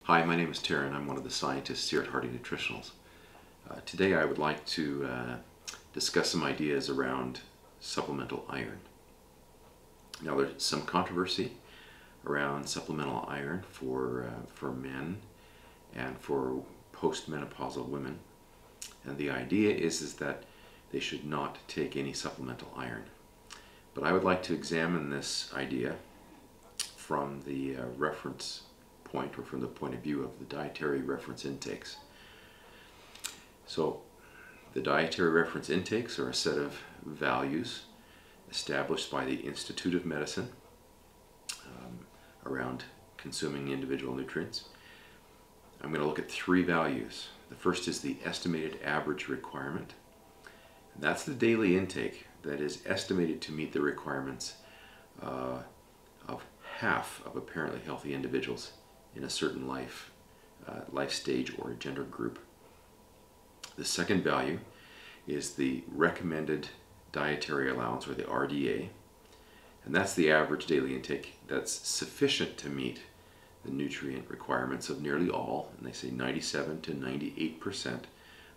Hi, my name is Taron. I'm one of the scientists here at Hardy Nutritionals. Today I would like to discuss some ideas around supplemental iron. Now there's some controversy around supplemental iron for men and for post-menopausal women. And the idea is that they should not take any supplemental iron. But I would like to examine this idea from the reference point, or from the point of view of the dietary reference intakes. So the dietary reference intakes are a set of values established by the Institute of Medicine around consuming individual nutrients. I'm going to look at three values. The first is the estimated average requirement. And that's the daily intake that is estimated to meet the requirements of half of apparently healthy individuals in a certain life stage or gender group. The second value is the Recommended Dietary Allowance, or the RDA, and that's the average daily intake that's sufficient to meet the nutrient requirements of nearly all, and they say 97 to 98%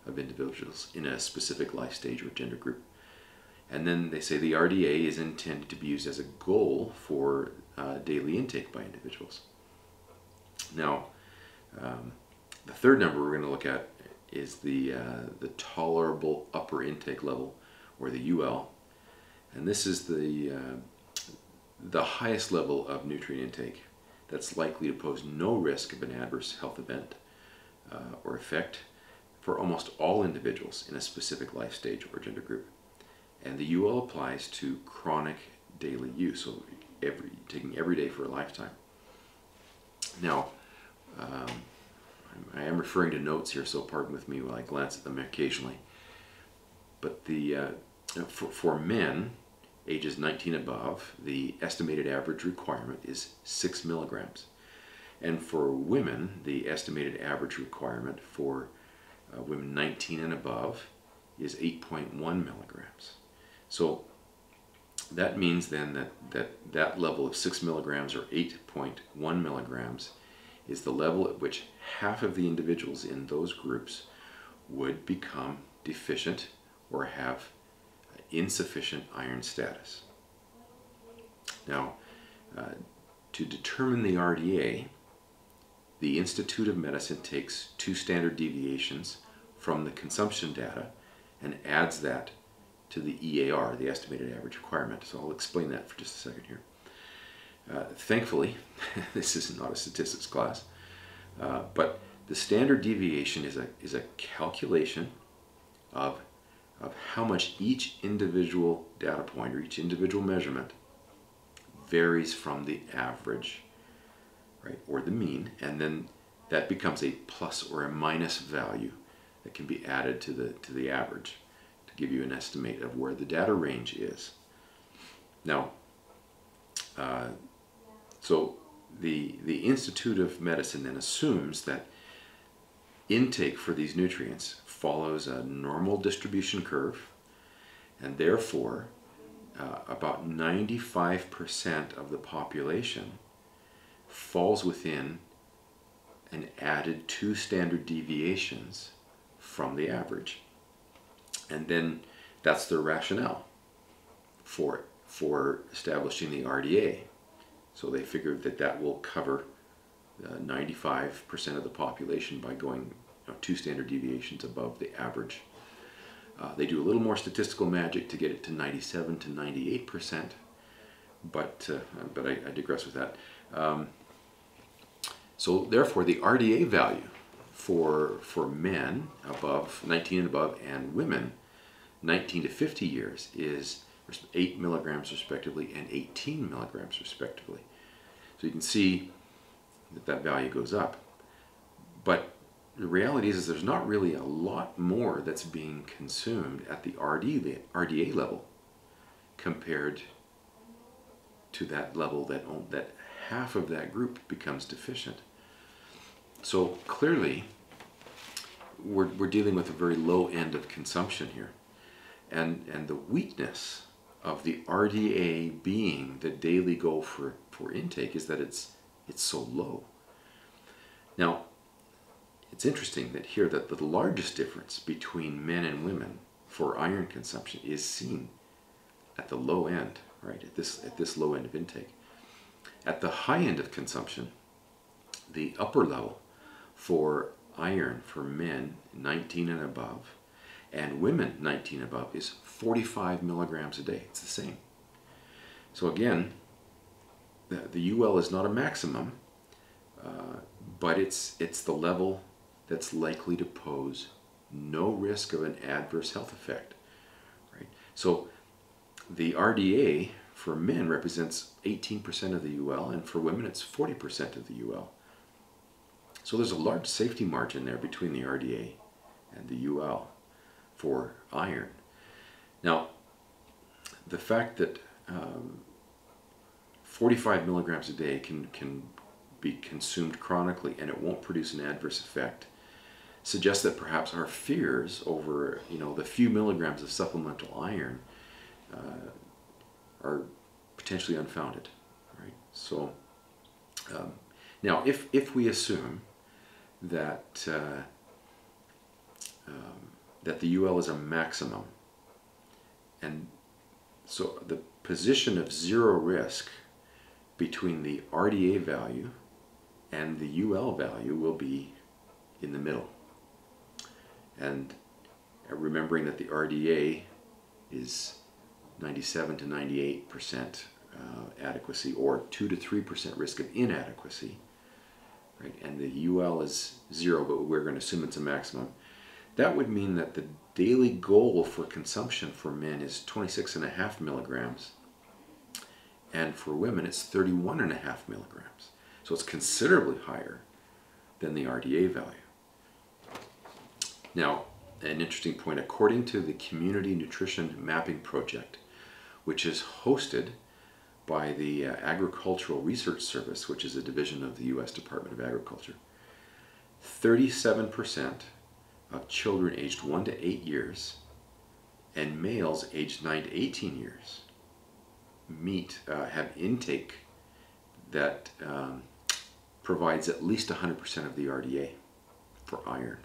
of individuals in a specific life stage or gender group. And then they say the RDA is intended to be used as a goal for daily intake by individuals. Now, the third number we're going to look at is the tolerable upper intake level, or the UL, and this is the highest level of nutrient intake that's likely to pose no risk of an adverse health event or effect for almost all individuals in a specific life stage or gender group. And the UL applies to chronic daily use, so taking every day for a lifetime. Now, I am referring to notes here, so pardon with me while I glance at them occasionally. But for men ages 19 above, the estimated average requirement is 6 milligrams. And for women, the estimated average requirement for women 19 and above is 8.1 milligrams. So that means then that level of 6 milligrams or 8.1 milligrams is the level at which half of the individuals in those groups would become deficient or have insufficient iron status. Now, to determine the RDA, the Institute of Medicine takes two standard deviations from the consumption data and adds that to the EAR, the estimated average requirement. So I'll explain that for just a second here. Thankfully, this is not a statistics class, but the standard deviation is a calculation of how much each individual data point or each individual measurement varies from the average, right, or the mean, and then that becomes a plus or a minus value that can be added to the average to give you an estimate of where the data range is. Now, so the Institute of Medicine then assumes that intake for these nutrients follows a normal distribution curve, and therefore about 95% of the population falls within an added 2 standard deviations from the average. And then that's their rationale for establishing the RDA. So they figured that will cover 95% of the population by going 2 standard deviations above the average. They do a little more statistical magic to get it to 97 to 98%, but I digress with that. So therefore, the RDA value for men above 19 and above, and women 19 to 50 years, is 8 milligrams respectively and 18 milligrams respectively. So you can see that value goes up. But the reality is there's not really a lot more that's being consumed at the RDA level compared to that level that half of that group becomes deficient. So clearly we're dealing with a very low end of consumption here. And the weakness of the RDA being the daily goal for intake is that it's so low. Now, it's interesting that here that the largest difference between men and women for iron consumption is seen at the low end, right? At this low end of intake. At the high end of consumption, the upper level for iron for men 19 and above and women 19 and above is 45 milligrams a day. It's the same. So again, the UL is not a maximum, but it's the level that's likely to pose no risk of an adverse health effect, right? So the RDA for men represents 18% of the UL, and for women it's 40% of the UL. So there's a large safety margin there between the RDA and the UL for iron. Now, the fact that 45 milligrams a day can be consumed chronically and it won't produce an adverse effect suggests that perhaps our fears over the few milligrams of supplemental iron are potentially unfounded, right? So now if we assume that that the UL is a maximum, and so the position of zero risk between the RDA value and the UL value will be in the middle. And remembering that the RDA is 97 to 98% adequacy, or 2 to 3% risk of inadequacy, right? And the UL is 0, but we're going to assume it's a maximum. That would mean that the daily goal for consumption for men is 26.5 milligrams, and for women it's 31.5 milligrams. So it's considerably higher than the RDA value. Now, an interesting point, according to the Community Nutrition Mapping Project, which is hosted by the Agricultural Research Service, which is a division of the U.S. Department of Agriculture, 37% of children aged 1 to 8 years and males aged 9 to 18 years have intake that provides at least 100% of the RDA for iron.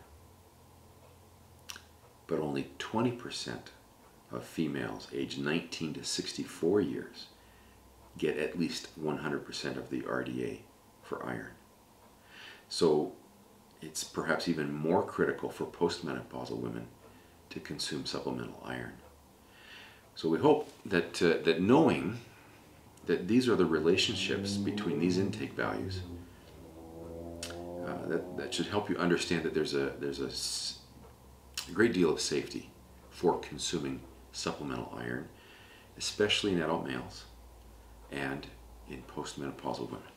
But only 20% of females aged 19 to 64 years get at least 100% of the RDA for iron. So it's perhaps even more critical for post-menopausal women to consume supplemental iron. So we hope that that knowing that these are the relationships between these intake values, that should help you understand that there's a great deal of safety for consuming supplemental iron, especially in adult males and in postmenopausal women.